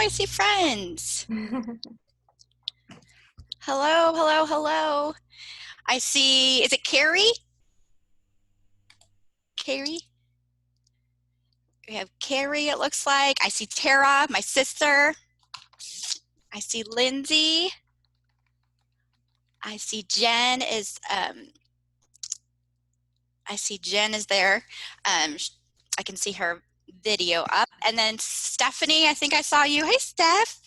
I see friends. Hello, hello, hello. I see, is it Carrie? Carrie? We have Carrie, it looks like. I see Tara, my sister. I see Lindsay. I see Jen is, there. I can see her video up. And then Stephanie, I think I saw you. Hey, Steph.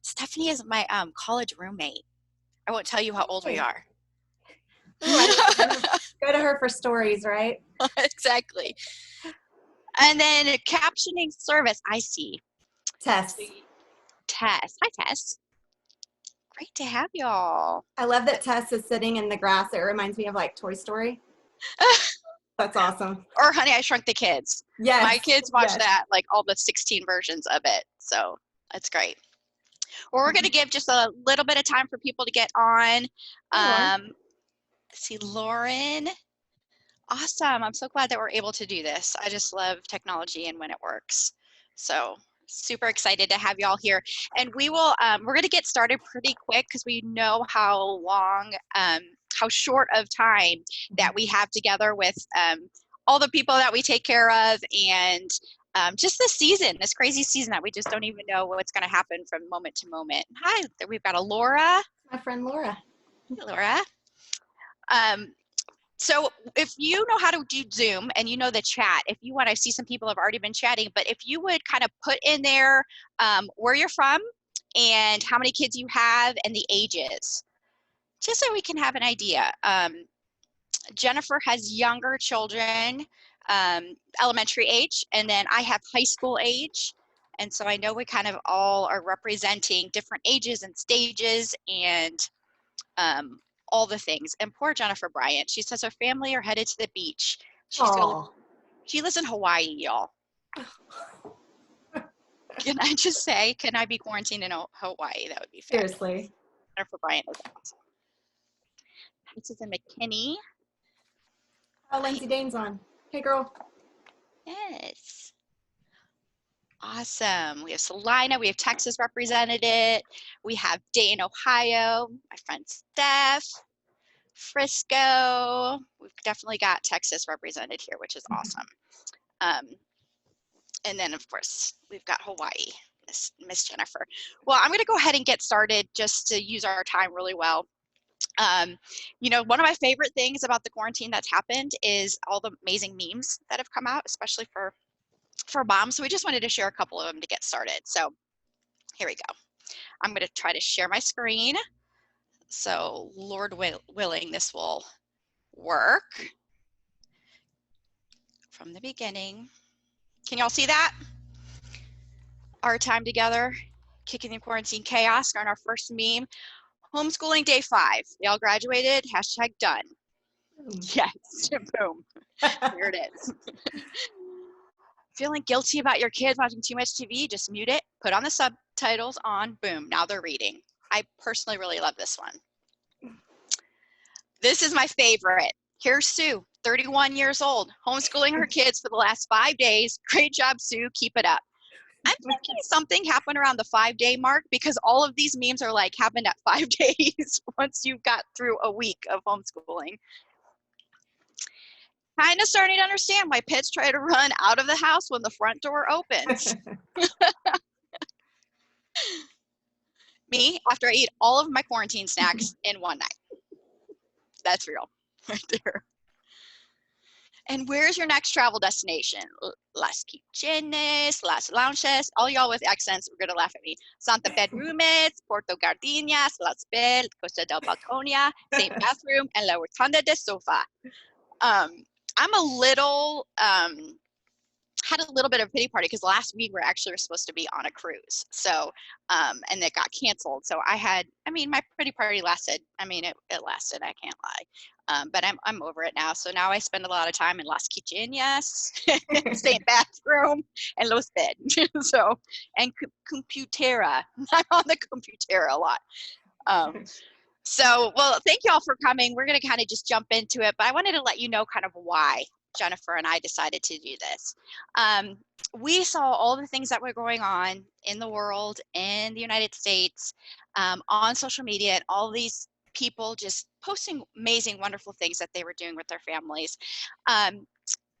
Stephanie is my college roommate. I won't tell you how old we are. Go to her for stories, right? Exactly. And then captioning service, I see. Tess. Tess. Hi, Tess. Great to have y'all. I love that Tess is sitting in the grass. It reminds me of like Toy Story. That's awesome. Or Honey, I Shrunk the Kids. Yes. My kids watch that, like all the 16 versions of it. So that's great. Well, we're going to give just a little bit of time for people to get on. See Lauren. Awesome. I'm so glad that we're able to do this. I just love technology and when it works. So super excited to have y'all here. And we will, we're going to get started pretty quick because we know how long, how short of time that we have together with all the people that we take care of and just this season, this crazy season that we just don't even know what's going to happen from moment to moment. Hi, we've got a Laura. My friend Laura. Hey, Laura. So if you know how to do Zoom and you know the chat, if you want, I see some people have already been chatting, but if you would kind of put in there where you're from and how many kids you have and the ages, just so we can have an idea. Jennifer has younger children, elementary age, and then I have high school age. And so I know we kind of all are representing different ages and stages and all the things. And poor Jennifer Bryant, she says her family are headed to the beach. She lives in Hawaii, y'all. Can I just say, can I be quarantined in Hawaii? That would be fair. Seriously. Jennifer Bryant is awesome. This is in McKinney. Oh, Lindsay Dane's on. Hey, girl. Yes. Awesome. We have Salina. We have Texas represented. We have Dayton, Ohio. My friend Steph. Frisco. We've definitely got Texas represented here, which is awesome. And then, of course, we've got Hawaii, Miss Jennifer. Well, I'm going to go ahead and get started just to use our time really well. You know, one of my favorite things about the quarantine that's happened is all the amazing memes that have come out, especially for moms. So we just wanted to share a couple of them to get started. So here we go. I'm going to try to share my screen. So Lord willing, this will work from the beginning. Can y'all see that? Our time together, kicking the quarantine chaos on our first meme. Homeschooling day 5. Y'all graduated, #done. Yes, boom. Here it is. Feeling guilty about your kids watching too much TV, just mute it, put on the subtitles on, boom, now they're reading. I personally really love this one. This is my favorite. Here's Sue, 31 years old, homeschooling her kids for the last 5 days. Great job, Sue, keep it up. I'm thinking something happened around the 5-day mark because all of these memes are like happened at 5 days once you got through a week of homeschooling. Kind of starting to understand why pets try to run out of the house when the front door opens. Me, after I eat all of my quarantine snacks in one night. That's real, right there. And where's your next travel destination? Las Kitchenes, Las Lounges, all y'all with accents, we're gonna laugh at me. Santa Pedrumes, Puerto Gardinas, Las Bell, Costa del Balconia, St. Bathroom, and La Rotunda de Sofa. I'm a little, had a little bit of a pity party because last week we actually were supposed to be on a cruise. So, and it got canceled. So my pretty party lasted. It lasted, I can't lie. But I'm over it now. So now I spend a lot of time in Las Kitchenas, St. Bathroom, and Los Bed. So, and Computera. I'm on the Computera a lot. So, well, thank you all for coming. We're going to kind of just jump into it, but I wanted to let you know kind of why Jennifer and I decided to do this. we saw all the things that were going on in the world, in the United States, on social media, and all these people just posting amazing, wonderful things that they were doing with their families. Um,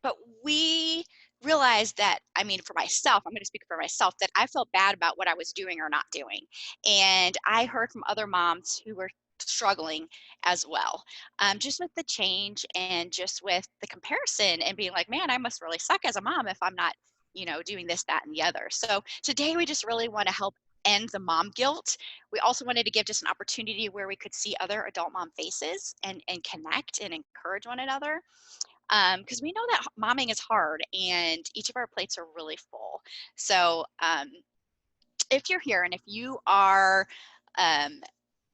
but we realized that, I mean, for myself, I'm going to speak for myself, that I felt bad about what I was doing or not doing. And I heard from other moms who were struggling as well, just with the change and just with the comparison and being like, man, I must really suck as a mom if I'm not, doing this, that, and the other. So today we just really want to help end the mom guilt. We also wanted to give just an opportunity where we could see other adult mom faces and connect and encourage one another, because we know that momming is hard and each of our plates are really full. So if you're here and if you are um,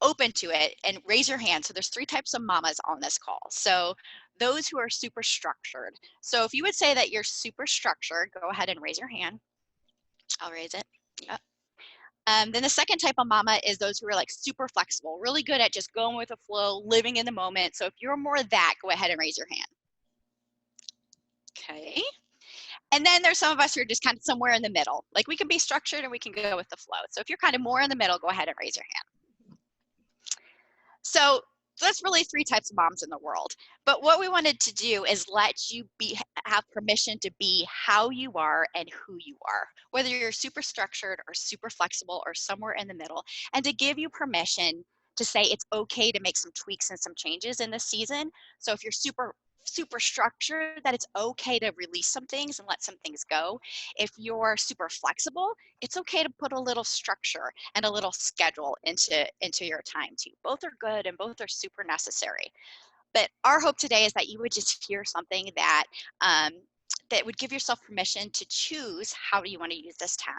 open to it, and raise your hand. So there's 3 types of mamas on this call. So those who are super structured. So if you would say that you're super structured, go ahead and raise your hand. I'll raise it. Yep. Then the second type of mama is those who are like super flexible, really good at just going with the flow, living in the moment. So if you're more of that, go ahead and raise your hand. Okay. And then there's some of us who are just kind of somewhere in the middle. Like we can be structured and we can go with the flow. So if you're kind of more in the middle, go ahead and raise your hand. So that's really 3 types of moms in the world. But what we wanted to do is let you have permission to be how you are and who you are, whether you're super structured or super flexible or somewhere in the middle, and to give you permission to say it's okay to make some tweaks and some changes in this season. So if you're super structured, that it's okay to release some things and let some things go. If you're super flexible, it's okay to put a little structure and a little schedule into your time too. Both are good and both are super necessary. But our hope today is that you would just hear something that that would give yourself permission to choose how do you want to use this time,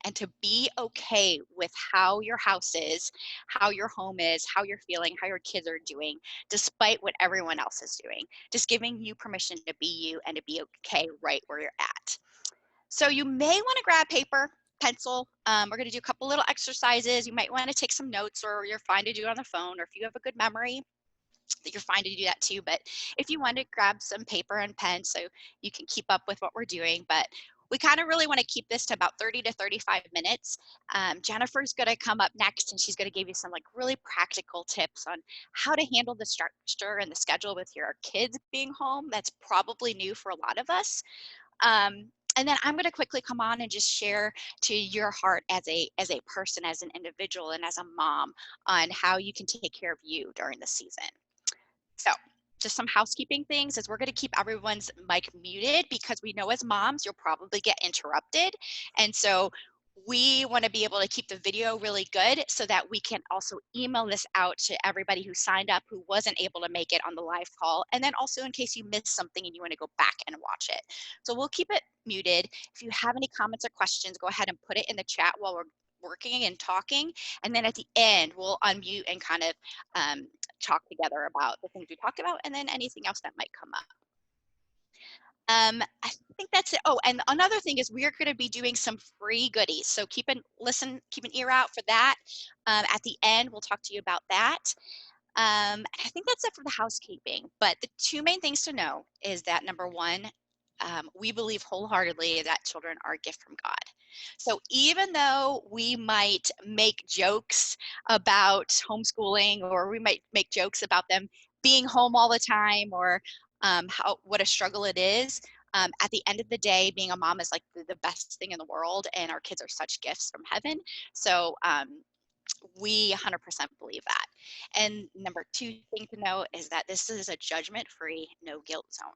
and to be okay with how your house is, how your home is, how you're feeling, how your kids are doing, despite what everyone else is doing. Just giving you permission to be you and to be okay right where you're at. So you may want to grab paper, pencil. We're going to do a couple little exercises. You might want to take some notes, or you're fine to do it on the phone, or if you have a good memory, that you're fine to do that too. But if you want to grab some paper and pen so you can keep up with what we're doing. But we kind of really want to keep this to about 30 to 35 minutes. Jennifer's going to come up next, and she's going to give you some like really practical tips on how to handle the structure and the schedule with your kids being home. That's probably new for a lot of us. And then I'm going to quickly come on and just share to your heart as a person, as an individual, and as a mom on how you can take care of you during the season. So just some housekeeping things is we're going to keep everyone's mic muted because we know as moms, you'll probably get interrupted. And so we want to be able to keep the video really good so that we can also email this out to everybody who signed up who wasn't able to make it on the live call. And then also in case you missed something and you want to go back and watch it. So we'll keep it muted. If you have any comments or questions, go ahead and put it in the chat while we're working and talking. And then at the end, we'll unmute and kind of talk together about the things we talked about and then anything else that might come up. I think that's it. Oh, and another thing is we're going to be doing some free goodies. So keep an ear out for that. At the end, we'll talk to you about that. And I think that's it for the housekeeping. But the 2 main things to know is that number 1, we believe wholeheartedly that children are a gift from God. So even though we might make jokes about homeschooling, or we might make jokes about them being home all the time, or what a struggle it is, at the end of the day, being a mom is like the best thing in the world, and our kids are such gifts from heaven. So we 100% believe that. And number 2 thing to know is that this is a judgment-free, no guilt zone.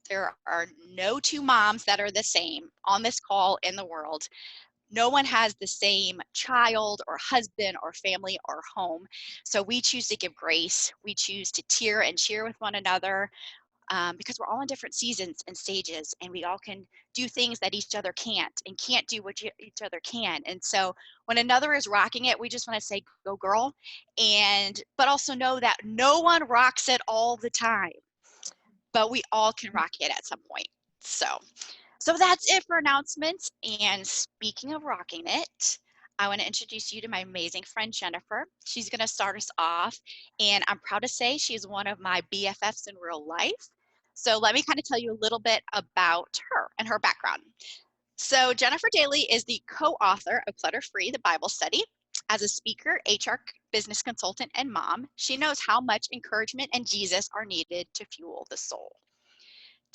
There are no 2 moms that are the same on this call in the world. No one has the same child or husband or family or home. So we choose to give grace. We choose to tear and cheer with one another, because we're all in different seasons and stages, and we all can do things that each other can't, and can't do what each other can. And so when another is rocking it, we just want to say, go girl. But also know that no one rocks it all the time, but we all can rock it at some point. So that's it for announcements. And speaking of rocking it, I want to introduce you to my amazing friend, Jennifer. She's going to start us off. And I'm proud to say she's one of my BFFs in real life. So let me kind of tell you a little bit about her and her background. So Jennifer Daly is the co-author of Clutter Free, the Bible study. As a speaker, HR business consultant, and mom, she knows how much encouragement and Jesus are needed to fuel the soul.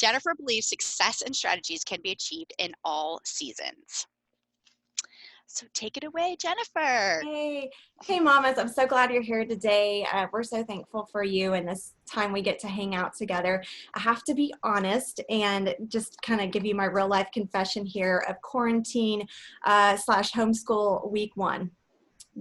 Jennifer believes success and strategies can be achieved in all seasons. So take it away, Jennifer. Hey, mamas, I'm so glad you're here today. We're so thankful for you and this time we get to hang out together. I have to be honest and just kind of give you my real life confession here of quarantine slash homeschool week 1.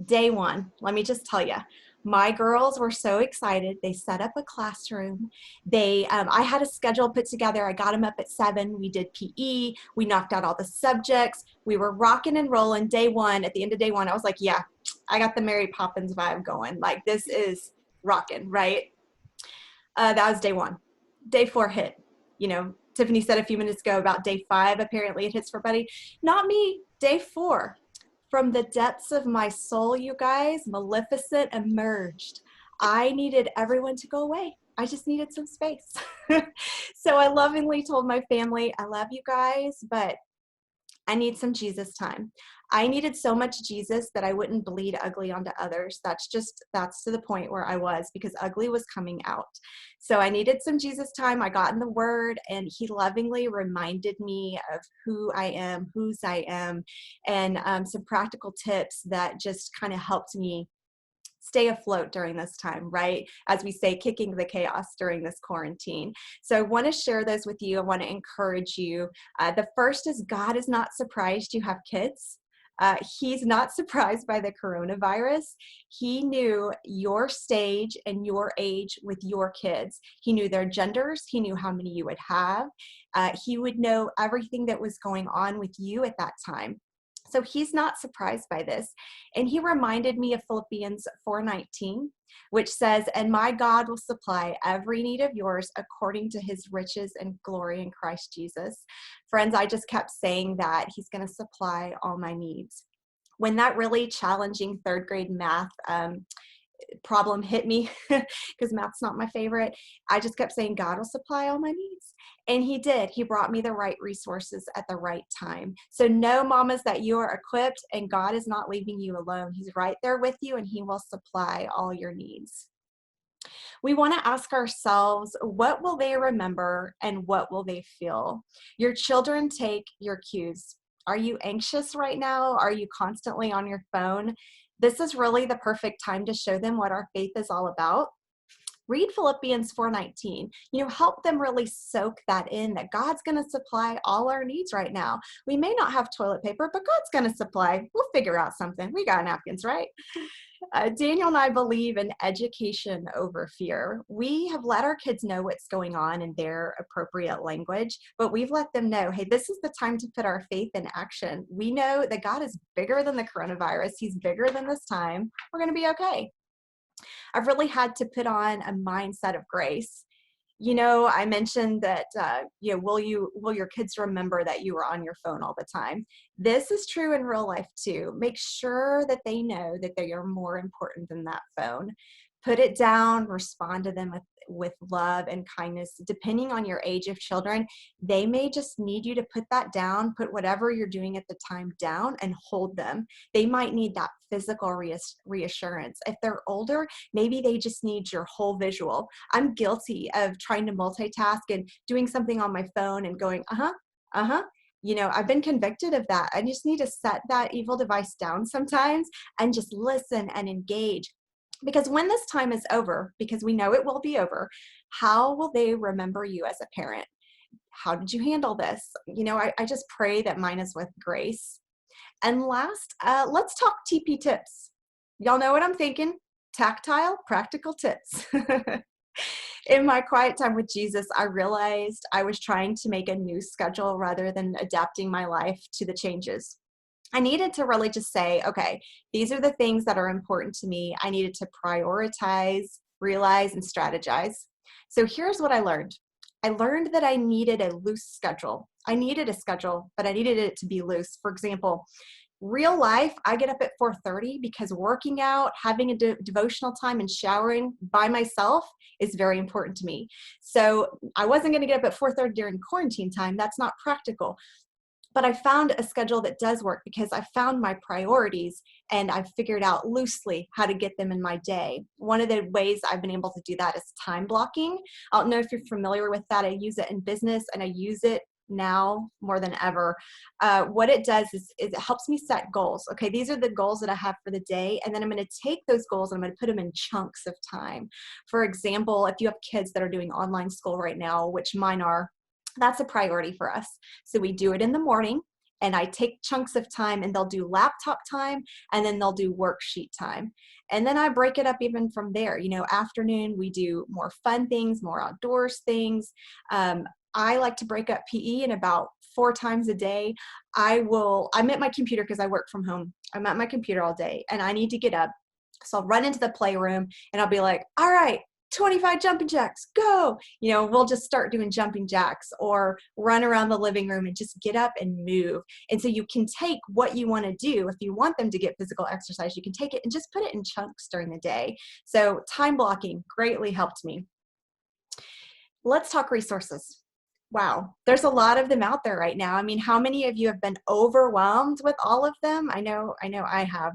Day 1, let me just tell you, my girls were so excited. They set up a classroom. I had a schedule put together. I got them up at 7. We did PE. We knocked out all the subjects. We were rocking and rolling. Day 1, at the end of day 1, I was like, yeah, I got the Mary Poppins vibe going. Like, this is rocking, right? That was day 1. Day 4 hit. You know, Tiffany said a few minutes ago about day 5. Apparently it hits for Buddy. Not me. Day 4. From the depths of my soul, you guys, Maleficent emerged. I needed everyone to go away. I just needed some space. So I lovingly told my family, I love you guys, but I need some Jesus time. I needed so much Jesus that I wouldn't bleed ugly onto others. That's to the point where I was, because ugly was coming out. So I needed some Jesus time. I got in the Word, and He lovingly reminded me of who I am, whose I am, and some practical tips that just kind of helped me stay afloat during this time, right? As we say, kicking the chaos during this quarantine. So I want to share those with you. I want to encourage you. The first is, God is not surprised you have kids. He's not surprised by the coronavirus. He knew your stage and your age with your kids. He knew their genders. He knew how many you would have. He would know everything that was going on with you at that time. So he's not surprised by this. And he reminded me of Philippians 4:19, which says, and my God will supply every need of yours according to his riches and glory in Christ Jesus. Friends, I just kept saying that he's going to supply all my needs. When that really challenging 3rd grade math problem hit me, because math's not my favorite, I just kept saying, God will supply all my needs. And he did. He brought me the right resources at the right time. So know, mamas, that you are equipped and God is not leaving you alone. He's right there with you and he will supply all your needs. We want to ask ourselves, what will they remember and what will they feel? Your children take your cues. Are you anxious right now? Are you constantly on your phone? This is really the perfect time to show them what our faith is all about. Read Philippians 4:19. Help them really soak that in, that God's going to supply all our needs right now. We may not have toilet paper, but God's going to supply. We'll figure out something. We got napkins, right? Daniel and I believe in education over fear. We have let our kids know what's going on in their appropriate language, but we've let them know, hey, this is the time to put our faith in action. We know that God is bigger than the coronavirus. He's bigger than this time. We're going to be okay. I've really had to put on a mindset of grace. I mentioned that, will your kids remember that you were on your phone all the time? This is true in real life too. Make sure that they know that they are more important than that phone. Put it down, respond to them with love and kindness. Depending on your age of children, they may just need you to put that down, put whatever you're doing at the time down and hold them. They might need that physical reassurance. If they're older, maybe they just need your whole visual. I'm guilty of trying to multitask and doing something on my phone and going, I've been convicted of that. I just need to set that evil device down sometimes and just listen and engage. Because when this time is over, because we know it will be over, how will they remember you as a parent? How did you handle this? I just pray that mine is with grace. And last, let's talk TP tips. Y'all know what I'm thinking. Tactile, practical tips. In my quiet time with Jesus, I realized I was trying to make a new schedule rather than adapting my life to the changes. I needed to really just say, okay, these are the things that are important to me. I needed to prioritize, realize, and strategize. So here's what I learned. I learned that I needed a loose schedule. I needed a schedule, but I needed it to be loose. For example, real life, I get up at 4:30 because working out, having a devotional time, and showering by myself is very important to me. So I wasn't going to get up at 4:30 during quarantine time. That's not practical. But I found a schedule that does work because I found my priorities and I've figured out loosely how to get them in my day. One of the ways I've been able to do that is time blocking. I don't know if you're familiar with that. I use it in business and I use it now more than ever. What it does is it helps me set goals. Okay, these are the goals that I have for the day, and then I'm going to take those goals and I'm going to put them in chunks of time. For example, if you have kids that are doing online school right now, which mine are, that's a priority for us. So we do it in the morning, and I take chunks of time, and they'll do laptop time, and then they'll do worksheet time. And then I break it up even from there. Afternoon, we do more fun things, more outdoors things. I like to break up PE in about 4 times a day. I'm at my computer because I work from home. I'm at my computer all day and I need to get up. So I'll run into the playroom and I'll be like, all right, 25 jumping jacks, go. We'll just start doing jumping jacks or run around the living room and just get up and move. And so you can take what you want to do. If you want them to get physical exercise, you can take it and just put it in chunks during the day. So time blocking greatly helped me. Let's talk resources. Wow, there's a lot of them out there right now. I mean, how many of you have been overwhelmed with all of them? I know I have.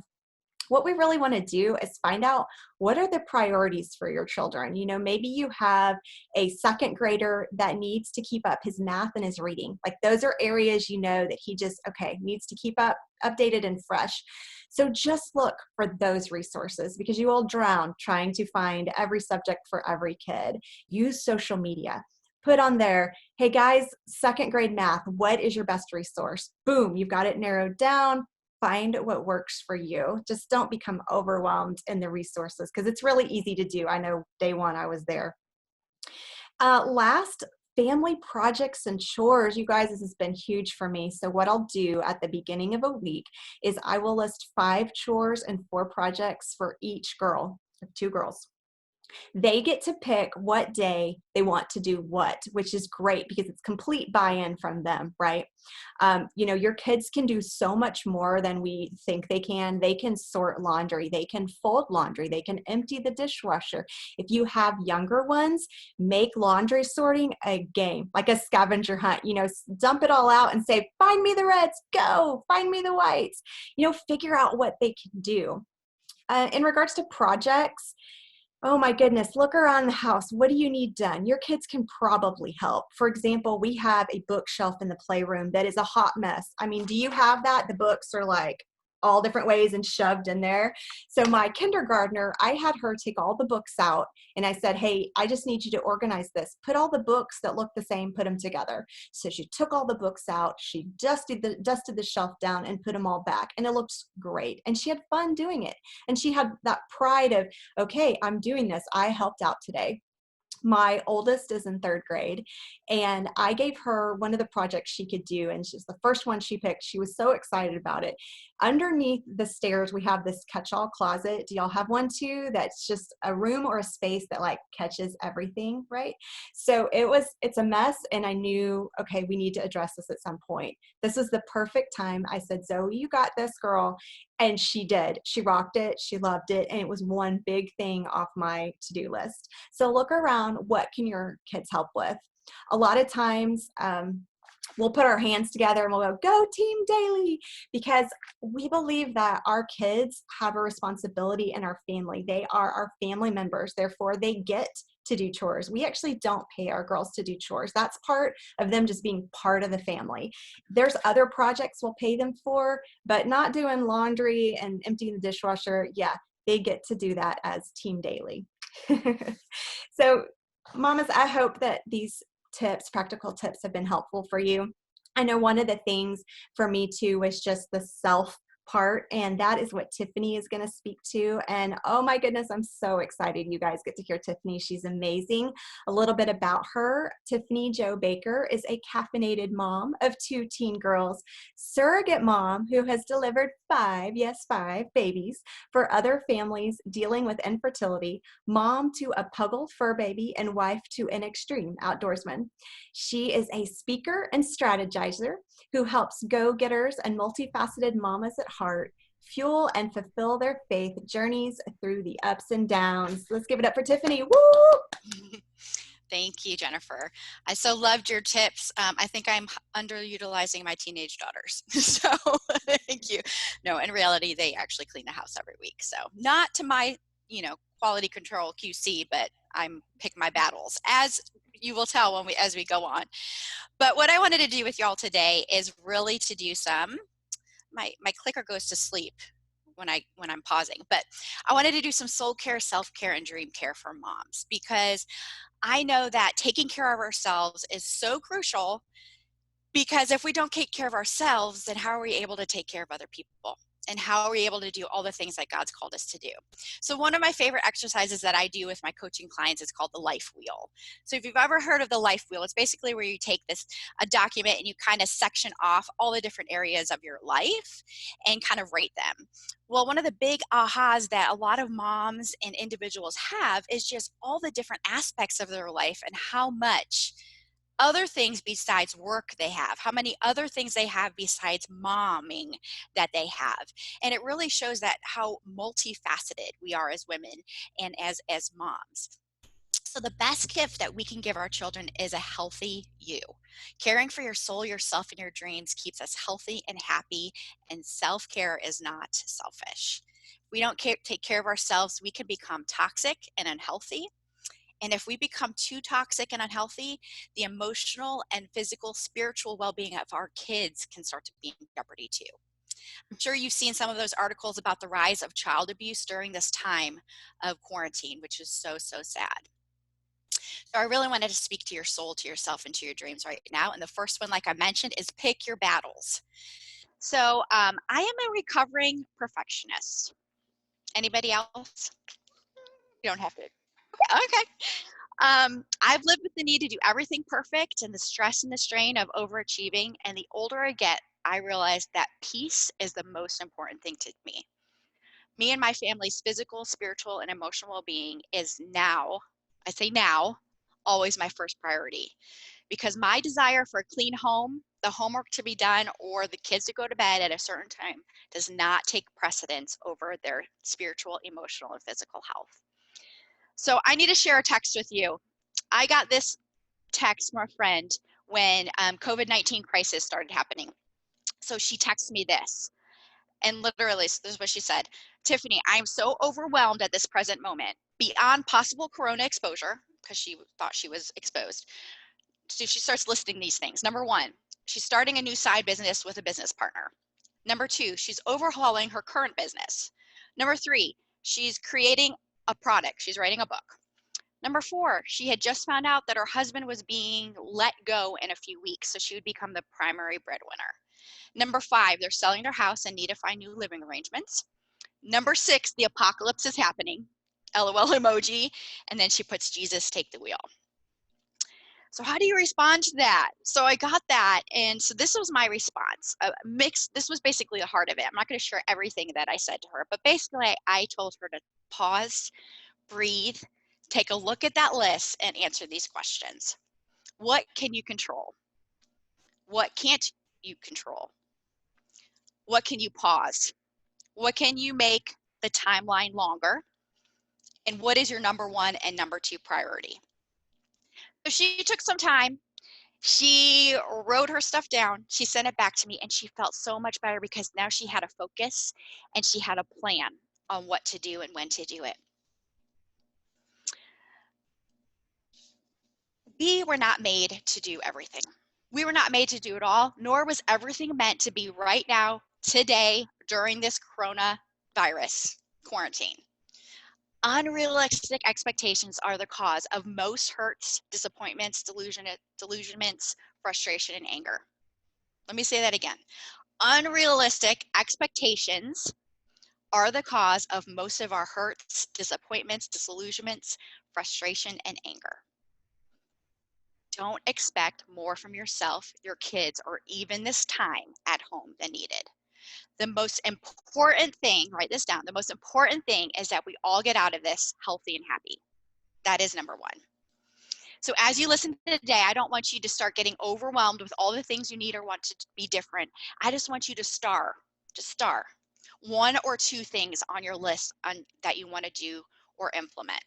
What we really want to do is find out what are the priorities for your children. Maybe you have a second grader that needs to keep up his math and his reading. Like those are areas that he just, needs to keep up, updated and fresh. So just look for those resources because you will drown trying to find every subject for every kid. Use social media. Put on there, hey guys, second grade math, what is your best resource? Boom, you've got it narrowed down. Find what works for you. Just don't become overwhelmed in the resources because it's really easy to do. I know day one I was there. Last, family projects and chores. You guys, this has been huge for me. So what I'll do at the beginning of a week is I will list 5 chores and 4 projects for each girl, 2 girls. They get to pick what day they want to do what, which is great because it's complete buy-in from them, right? Your kids can do so much more than we think they can. They can sort laundry. They can fold laundry. They can empty the dishwasher. If you have younger ones, make laundry sorting a game, like a scavenger hunt. Dump it all out and say, find me the reds, go, find me the whites. Figure out what they can do. In regards to projects, oh my goodness, look around the house. What do you need done? Your kids can probably help. For example, we have a bookshelf in the playroom that is a hot mess. I mean, do you have that? The books are like all different ways and shoved in there. So my kindergartner, I had her take all the books out and I said, hey, I just need you to organize this. Put all the books that look the same, put them together. So she took all the books out, she dusted the shelf down and put them all back. And it looks great. And she had fun doing it. And she had that pride of, okay, I'm doing this. I helped out today. My oldest is in 3rd grade, and I gave her one of the projects she could do, and she's the first one she picked. She was so excited about it. Underneath the stairs, we have this catch-all closet. Do y'all have one too? That's just a room or a space that like catches everything, right? So it's a mess, and I knew, okay, we need to address this at some point. This was the perfect time. I said, Zoe, you got this, girl. And she did. She rocked it. She loved it. And it was one big thing off my to-do list. So look around. What can your kids help with? A lot of times we'll put our hands together and we'll go Team Daly, because we believe that our kids have a responsibility in our family. They are our family members. Therefore, they get to do chores. We actually don't pay our girls to do chores. That's part of them just being part of the family. There's other projects we'll pay them for, but not doing laundry and emptying the dishwasher. Yeah, they get to do that as Team Daly. So, mamas, I hope that these practical tips have been helpful for you. I know one of the things for me too was just the self part, and that is what Tiffany is going to speak to. And oh my goodness, I'm so excited you guys get to hear Tiffany. She's amazing. A little bit about her. Tiffany Jo Baker is a caffeinated mom of 2 teen girls, surrogate mom who has delivered 5 babies for other families dealing with infertility, mom to a puggle fur baby, and wife to an extreme outdoorsman. She is a speaker and strategizer who helps go-getters and multifaceted mamas at heart fuel and fulfill their faith journeys through the ups and downs. Let's give it up for Tiffany. Woo! Thank you, Jennifer. I so loved your tips. I think I'm underutilizing my teenage daughters. So thank you. No, in reality, they actually clean the house every week. So not to my, quality control QC, but I'm pick my battles, as you will tell as we go on. But what I wanted to do with y'all today is really to do my clicker goes to sleep when I'm pausing, but I wanted to do some soul care, self-care, and dream care for moms, because I know that taking care of ourselves is so crucial, because if we don't take care of ourselves, then how are we able to take care of other people? And how are we able to do all the things that God's called us to do? So one of my favorite exercises that I do with my coaching clients is called the life wheel. So if you've ever heard of the life wheel, it's basically where you take a document and you kind of section off all the different areas of your life and kind of rate them. Well, one of the big ahas that a lot of moms and individuals have is just all the different aspects of their life and how much other things besides work they have, how many other things they have besides momming that they have. And it really shows that how multifaceted we are as women and as moms. So the best gift that we can give our children is a healthy you. Caring for your soul, yourself, and your dreams keeps us healthy and happy, and self-care is not selfish. If we don't take care of ourselves, we can become toxic and unhealthy. And if we become too toxic and unhealthy, the emotional and physical, spiritual well-being of our kids can start to be in jeopardy too. I'm sure you've seen some of those articles about the rise of child abuse during this time of quarantine, which is so, so sad. So I really wanted to speak to your soul, to yourself, and to your dreams right now. And the first one, like I mentioned, is pick your battles. So I am a recovering perfectionist. Anybody else? You don't have to. Okay. I've lived with the need to do everything perfect and the stress and the strain of overachieving. And the older I get, I realize that peace is the most important thing to me. Me and my family's physical, spiritual, and emotional well-being is now, I say now, always my first priority. Because my desire for a clean home, the homework to be done, or the kids to go to bed at a certain time does not take precedence over their spiritual, emotional, and physical health. So I need to share a text with you. I got this text from a friend when COVID-19 crisis started happening. So she texted me this, and literally, so this is what she said. Tiffany, I am so overwhelmed at this present moment, beyond possible corona exposure, because she thought she was exposed. So she starts listing these things. Number one, she's starting a new side business with a business partner. Number two, she's overhauling her current business. Number three, she's creating a product. She's writing a book. Number four, she had just found out that her husband was being let go in a few weeks, so she would become the primary breadwinner. Number five, they're selling their house and need to find new living arrangements. Number six, the apocalypse is happening. LOL emoji. And then she puts Jesus take the wheel. So how do you respond to that? So I got that, and so this was my response. This was basically the heart of it. I'm not going to share everything that I said to her, but basically I told her to pause, breathe, take a look at that list, and answer these questions. What can you control? What can't you control? What can you pause? What can you make the timeline longer? And what is your number one and number two priority? So she took some time. She wrote her stuff down. She sent it back to me, and she felt so much better because now she had a focus and she had a plan on what to do and when to do it. We were not made to do everything. We were not made to do it all, nor was everything meant to be right now, today, during this coronavirus quarantine. Unrealistic expectations are the cause of most hurts, disappointments, delusionments, frustration, and anger. Let me say that again. Unrealistic expectations are the cause of most of our hurts, disappointments, disillusionments, frustration, and anger. Don't expect more from yourself, your kids, or even this time at home than needed. The most important thing, write this down, the most important thing is that we all get out of this healthy and happy. That is number one. So as you listen today, I don't want you to start getting overwhelmed with all the things you need or want to be different. I just want you to star one or two things on your list that you want to do or implement.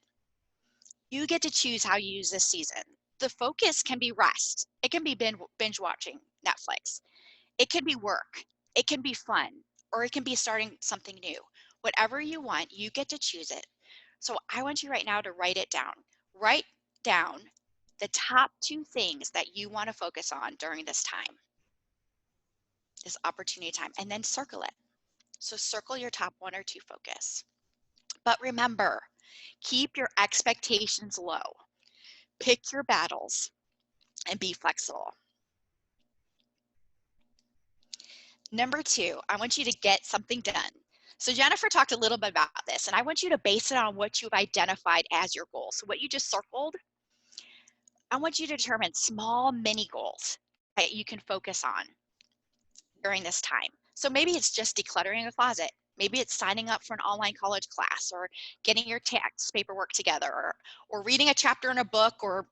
You get to choose how you use this season. The focus can be rest. It can be binge watching Netflix. It can be work. It can be fun, or it can be starting something new. Whatever you want, you get to choose it. So I want you right now to write it down. Write down the top 2 things that you want to focus on during this time, this opportunity time, and then circle it. So circle your top 1 or 2 focus. But remember, keep your expectations low. Pick your battles and be flexible. Number 2, I want you to get something done. So Jennifer talked a little bit about this, and I want you to base it on what you've identified as your goals. So what you just circled, I want you to determine small mini goals that you can focus on during this time. So maybe it's just decluttering a closet. Maybe it's signing up for an online college class, or getting your tax paperwork together, or reading a chapter in a book, or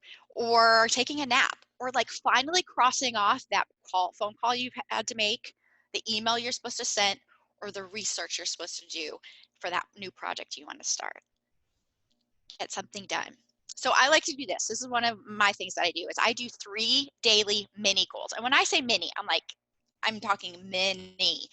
taking a nap, or like finally crossing off that phone call you've had to make, the email you're supposed to send, or the research you're supposed to do for that new project you want to start. Get something done. So I like to do this. This is one of my things that I do, is I do 3 daily mini goals. And when I say mini, I'm talking mini,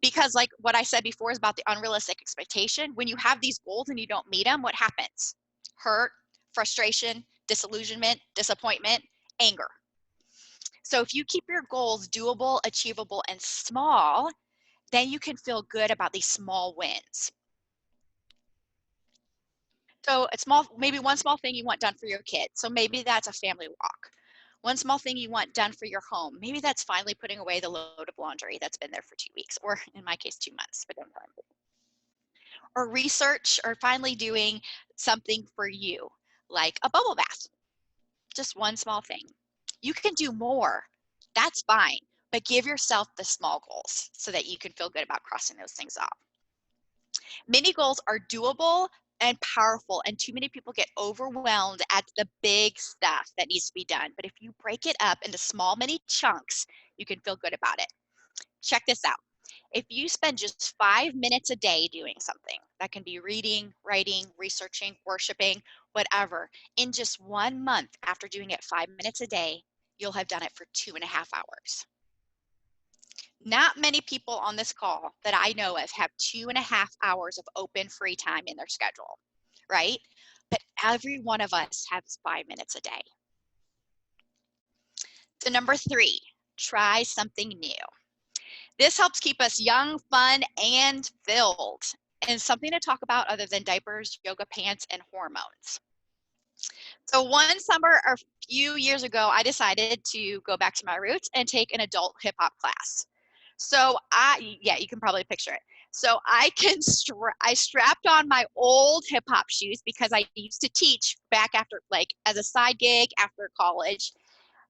because like what I said before is about the unrealistic expectation. When you have these goals and you don't meet them, what happens? Hurt, frustration, disillusionment, disappointment, anger. So if you keep your goals doable, achievable, and small, then you can feel good about these small wins. So maybe one small thing you want done for your kids. So maybe that's a family walk. One small thing you want done for your home. Maybe that's finally putting away the load of laundry that's been there for 2 weeks, or in my case, 2 months, but don't tell me. Or research, or finally doing something for you, like a bubble bath. Just one small thing. You can do more. That's fine, but give yourself the small goals so that you can feel good about crossing those things off. Mini goals are doable and powerful, and too many people get overwhelmed at the big stuff that needs to be done. But if you break it up into small mini chunks, you can feel good about it. Check this out. If you spend just 5 minutes a day doing something, that can be reading, writing, researching, worshiping, whatever, in just 1 month after doing it 5 minutes a day, you'll have done it for 2.5 hours. Not many people on this call that I know of have 2.5 hours of open free time in their schedule, right? But every one of us has 5 minutes a day. So number 3, try something new. This helps keep us young, fun, and filled, and something to talk about other than diapers, yoga pants, and hormones. So one summer a few years ago, I decided to go back to my roots and take an adult hip hop class. So you can probably picture it. So I strapped on my old hip hop shoes, because I used to teach back after, like as a side gig after college,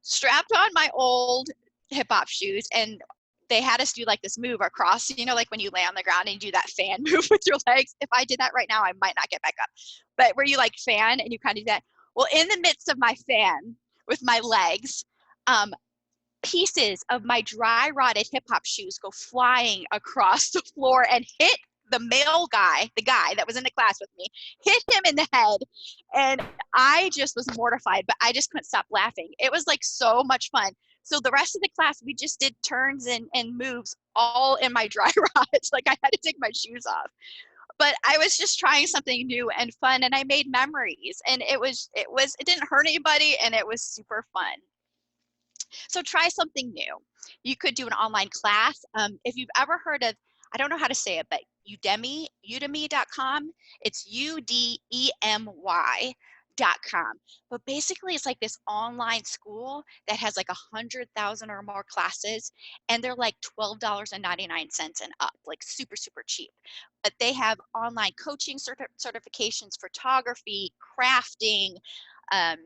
strapped on my old hip hop shoes, and they had us do like this move across, like when you lay on the ground and you do that fan move with your legs. If I did that right now, I might not get back up. But where you like fan and you kind of do that. Well, in the midst of my fan with my legs, pieces of my dry rotted hip hop shoes go flying across the floor and hit the guy that was in the class with me, hit him in the head. And I just was mortified, but I just couldn't stop laughing. It was like so much fun. So the rest of the class, we just did turns and moves all in my dry rods. Like I had to take my shoes off. But I was just trying something new and fun, and I made memories, and it didn't hurt anybody, and it was super fun. So try something new. You could do an online class. If you've ever heard of, I don't know how to say it, but udemy.com. It's UDEMY.com. But basically it's like this online school that has like 100,000 or more classes, and they're like $12.99 and up, like super, super cheap. But they have online coaching certifications, photography, crafting, and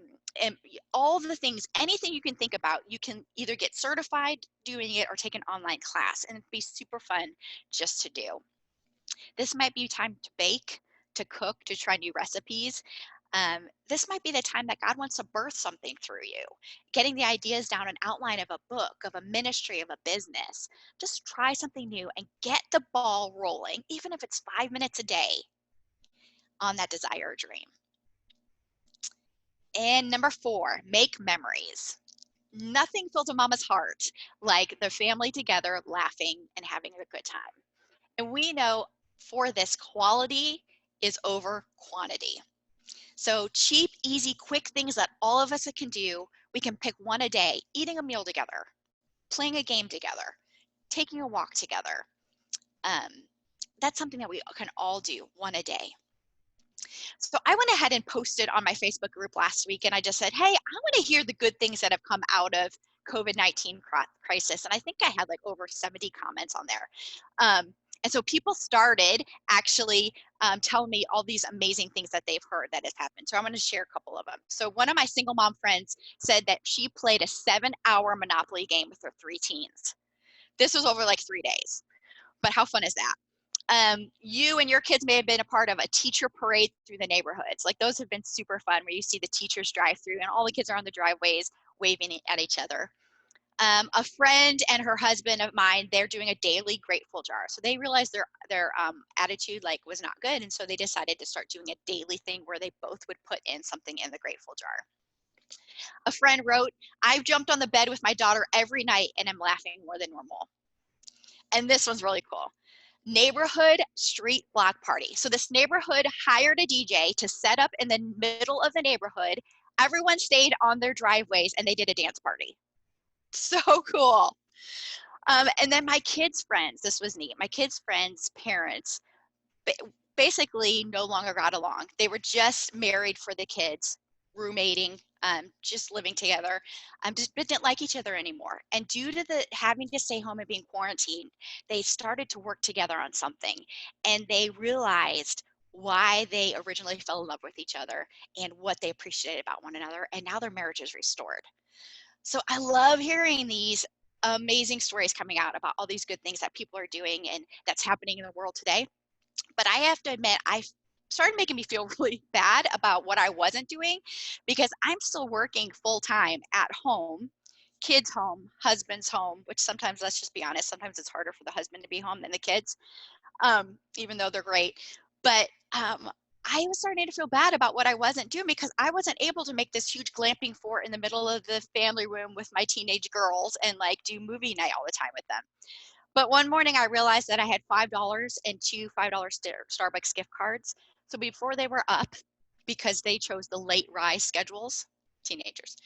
all the things, anything you can think about, you can either get certified doing it or take an online class, and it'd be super fun just to do. This might be time to bake, to cook, to try new recipes. This might be the time that God wants to birth something through you, getting the ideas down, an outline of a book, of a ministry, of a business. Just try something new and get the ball rolling, even if it's 5 minutes a day, on that desire or dream. And number 4, make memories. Nothing fills a mama's heart like the family together laughing and having a good time. And we know for this, quality is over quantity. So cheap, easy, quick things that all of us can do. We can pick one a day, eating a meal together, playing a game together, taking a walk together. Um, that's something that we can all do one a day. So I went ahead and posted on my Facebook group last week, and I just said, hey, I want to hear the good things that have come out of COVID-19 crisis. And I think I had like over 70 comments on there. And so people started actually telling me all these amazing things that they've heard that has happened. So I'm going to share a couple of them. So one of my single mom friends said that she played a 7-hour Monopoly game with her 3 teens. This was over like 3 days. But how fun is that? You and your kids may have been a part of a teacher parade through the neighborhoods. Like those have been super fun, where you see the teachers drive through and all the kids are on the driveways waving at each other. A friend and her husband of mine, they're doing a daily grateful jar. So they realized their attitude like was not good, and so they decided to start doing a daily thing where they both would put in something in the grateful jar. A friend wrote, I've jumped on the bed with my daughter every night and am laughing more than normal. And this one's really cool. Neighborhood street block party. So this neighborhood hired a DJ to set up in the middle of the neighborhood. Everyone stayed on their driveways and they did a dance party. So cool. And then my kids' friends, this was neat. My kids' friends' parents basically no longer got along. They were just married for the kids, roommating, just living together, just didn't like each other anymore. And due to the having to stay home and being quarantined, they started to work together on something, and they realized why they originally fell in love with each other and what they appreciated about one another. And now their marriage is restored. So I love hearing these amazing stories coming out about all these good things that people are doing and that's happening in the world today. But I have to admit, I started making me feel really bad about what I wasn't doing, because I'm still working full time at home, kids home, husband's home, which sometimes, let's just be honest, sometimes it's harder for the husband to be home than the kids, even though they're great. But I was starting to feel bad about what I wasn't doing, because I wasn't able to make this huge glamping fort in the middle of the family room with my teenage girls and like do movie night all the time with them. But one morning I realized that I had $5 and 2 $5 Starbucks gift cards. So before they were up, because they chose the late rise schedules, teenagers,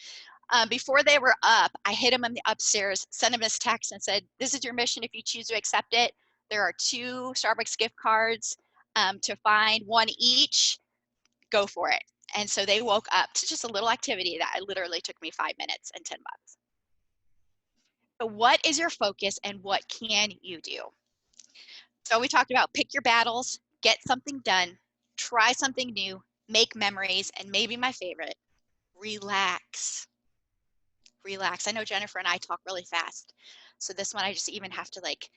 before they were up, I hit them in the upstairs, sent them this text and said, this is your mission if you choose to accept it. There are 2 Starbucks gift cards to find, one each, go for it. And so they woke up to just a little activity that literally took me 5 minutes and $10. So what is your focus and what can you do? So we talked about pick your battles, get something done, try something new, make memories, and maybe my favorite, relax. Relax. I know Jennifer and I talk really fast. So this one I just even have to like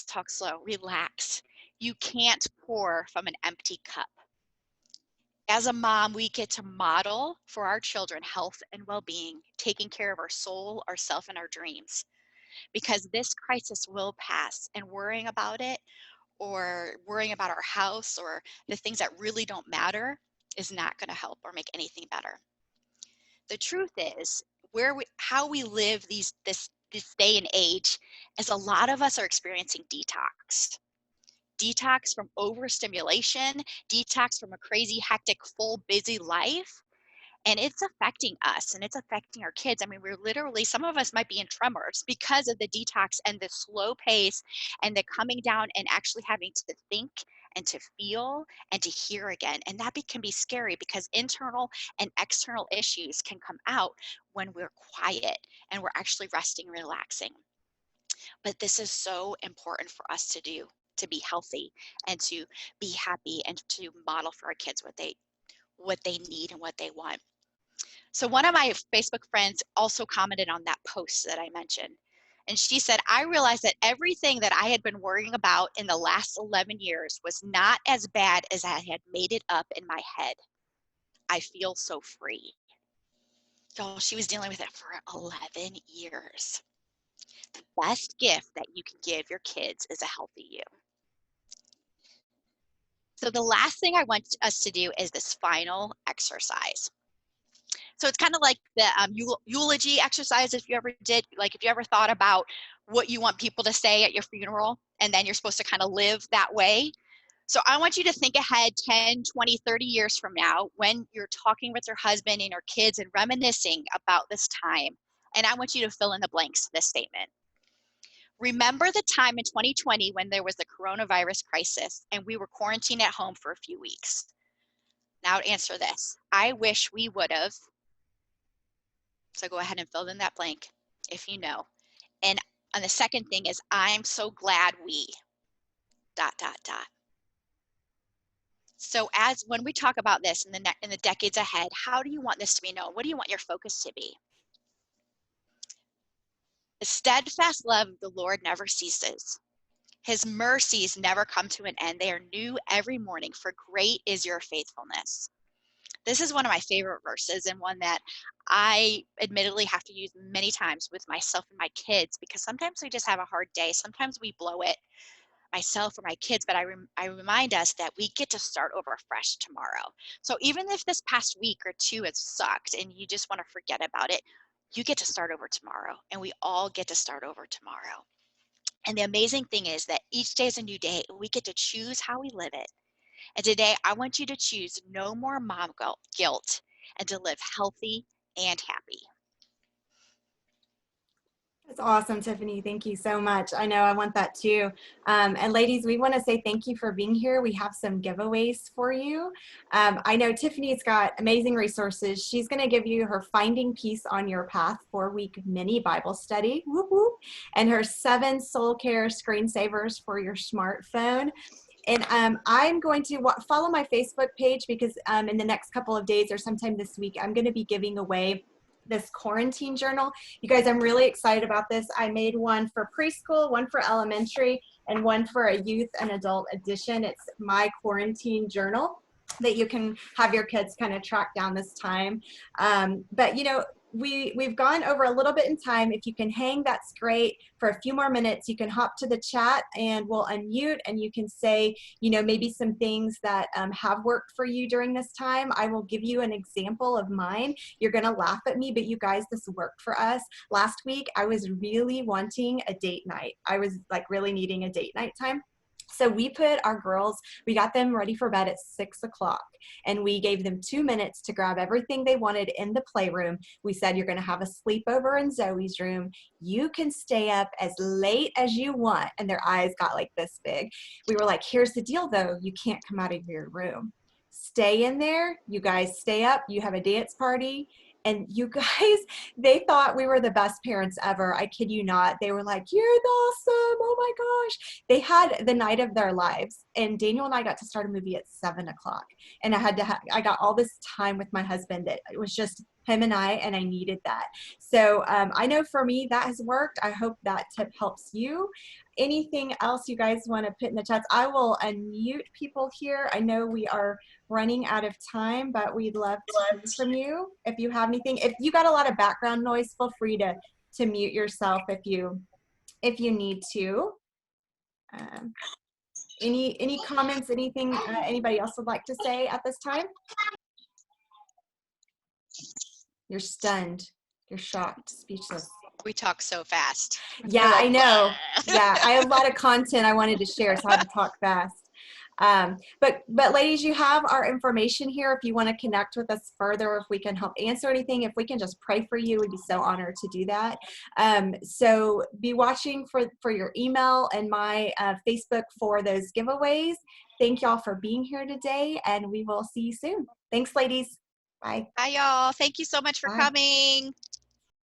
talk slow. Relax. You can't pour from an empty cup. As a mom, we get to model for our children health and well-being, taking care of our soul, ourself, and our dreams. Because this crisis will pass, and worrying about it or worrying about our house or the things that really don't matter is not going to help or make anything better. The truth is, how we live this day and age is a lot of us are experiencing detox. Detox from overstimulation, detox from a crazy, hectic, full, busy life. And it's affecting us and it's affecting our kids. I mean, we're literally, some of us might be in tremors because of the detox and the slow pace and the coming down and actually having to think and to feel and to hear again. And that can be scary, because internal and external issues can come out when we're quiet and we're actually resting and relaxing. But this is so important for us to do, to be healthy and to be happy and to model for our kids what they need and what they want. So one of my Facebook friends also commented on that post that I mentioned. And she said, I realized that everything that I had been worrying about in the last 11 years was not as bad as I had made it up in my head. I feel so free. So she was dealing with it for 11 years. The best gift that you can give your kids is a healthy you. So the last thing I want us to do is this final exercise. So it's kind of like the eulogy exercise. If you ever did, like if you ever thought about what you want people to say at your funeral, and then you're supposed to kind of live that way. So I want you to think ahead 10, 20, 30 years from now when you're talking with your husband and your kids and reminiscing about this time. And I want you to fill in the blanks to this statement. Remember the time in 2020 when there was the coronavirus crisis and we were quarantined at home for a few weeks. Now answer this. I wish we would have. So go ahead and fill in that blank if you know. And the second thing is, I'm so glad we ... So when we talk about this in the decades ahead, how do you want this to be known? What do you want your focus to be? The steadfast love of the Lord never ceases. His mercies never come to an end. They are new every morning, for great is your faithfulness. This is one of my favorite verses, and one that I admittedly have to use many times with myself and my kids, because sometimes we just have a hard day. Sometimes we blow it, myself or my kids, but I remind us that we get to start over fresh tomorrow. So even if this past week or two has sucked and you just want to forget about it, you get to start over tomorrow, and we all get to start over tomorrow. And the amazing thing is that each day is a new day, and we get to choose how we live it. And today I want you to choose no more mom guilt and to live healthy and happy. That's awesome, Tiffany. Thank you so much. I know I want that too. And ladies, we want to say thank you for being here. We have some giveaways for you. I know Tiffany's got amazing resources. She's going to give you her Finding Peace on Your Path 4-week mini Bible study, whoop, whoop, and her 7 soul care screensavers for your smartphone. And I'm going to follow my Facebook page, because in the next couple of days or sometime this week, I'm going to be giving away this quarantine journal. You guys, I'm really excited about this. I made one for preschool, one for elementary, and one for a youth and adult edition. It's my quarantine journal that you can have your kids kind of track down this time. But you know, we've gone over a little bit in time. If you can hang, that's great. For a few more minutes, you can hop to the chat and we'll unmute, and you can say, you know, maybe some things that have worked for you during this time. I will give you an example of mine. You're gonna laugh at me, but you guys, this worked for us. Last week, I was really wanting a date night. I was like really needing a date night time. So we put our girls, we got them ready for bed at 6 o'clock, and we gave them 2 minutes to grab everything they wanted in the playroom. We said, you're going to have a sleepover in Zoe's room. You can stay up as late as you want. And their eyes got like this big. We were like, here's the deal though. You can't come out of your room. Stay in there. You guys stay up. You have a dance party. And you guys, they thought we were the best parents ever. I kid you not. They were like, you're awesome. Oh my gosh. They had the night of their lives. And Daniel and I got to start a movie at 7 o'clock. And I got all this time with my husband that it was just him and I needed that. So I know for me that has worked. I hope that tip helps you. Anything else you guys want to put in the chats? I will unmute people here. I know we are running out of time, but we'd love to hear from you. If you have anything, if you got a lot of background noise, feel free to mute yourself if you need to. Any comments, anything anybody else would like to say at this time? You're stunned. You're shocked, speechless. We talk so fast. Yeah, I know. Yeah, I have a lot of content I wanted to share, so I had to talk fast. But ladies, you have our information here if you want to connect with us further, if we can help answer anything, if we can just pray for you, we'd be so honored to do that. So be watching for your email and my Facebook for those giveaways. Thank y'all for being here today, and we will see you soon. Thanks, ladies. Bye. Bye, y'all. Thank you so much for coming.